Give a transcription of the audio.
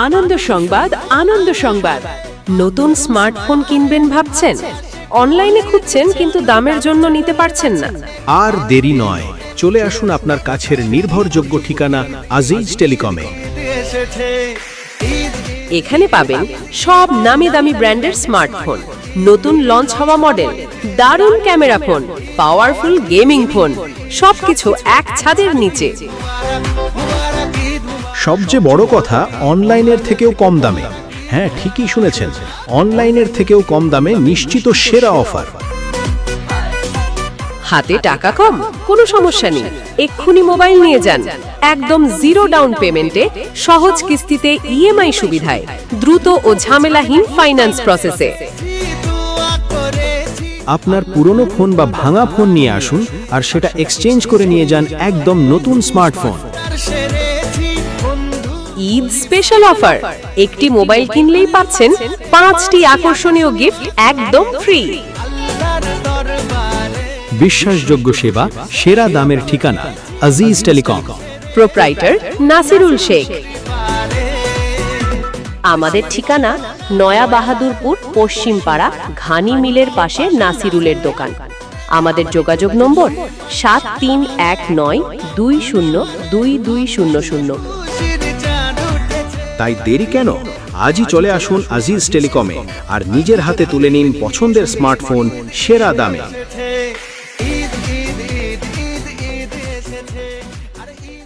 আনন্দ সংবাদ, আনন্দ সংবাদ। নতুন স্মার্টফোন কিনবেন ভাবছেন, অনলাইনে খুঁজছেন কিন্তু দামের জন্য নিতে পারছেন না? আর দেরি নয়, চলে আসুন আপনার কাছের নির্ভরযোগ্য ঠিকানা আজিজ টেলিকমে। এখানে পাবেন সব নামি দামি ব্র্যান্ডের স্মার্টফোন, নতুন লঞ্চ হওয়া মডেল, দারুণ camera phone, powerful gaming phone, সবকিছু এক ছাদের নিচে। সবচেয়ে বড় কথা, অনলাইনের থেকেও কম দামে। হ্যাঁ, ঠিকই শুনেছেন, অনলাইনের থেকেও কম দামে নিশ্চিত সেরা অফার। হাতে টাকা কম, কোনো সমস্যা নেই, এক্ষুনি মোবাইল নিয়ে যান। একদম জিরো ডাউন পেমেন্টে, সহজ কিস্তিতে, ইএমআই সুবিধায়, দ্রুত ও ঝামেলাহীন ফাইন্যান্স প্রসেসে। আপনার পুরনো ফোন বা ভাঙা ফোন নিয়ে আসুন আর সেটা এক্সচেঞ্জ করে নিয়ে যান একদম নতুন স্মার্টফোন। ঈদ স্পেশাল অফার, একটি মোবাইল কিনলেই পাচ্ছেন 5টি আকর্ষণীয় গিফট একদম ফ্রি। বিশ্বাসযোগ্য সেবা, সেরা দামের ঠিকানা আজিজ টেলিকম। প্রোপ্রাইটার নাসিরুল শেখ। আমাদের ঠিকানা নয়া বাহাদুরপুর পশ্চিমপাড়া ঘানি মিলের পাশে নাসিরুলের দোকান। আমাদের যোগাযোগ নম্বর 7319202200। তাই দেরি কেন? আজই চলে আসুন আজিজ টেলিকমে আর নিজের হাতে তুলে নিন পছন্দের স্মার্টফোন সেরা দামে।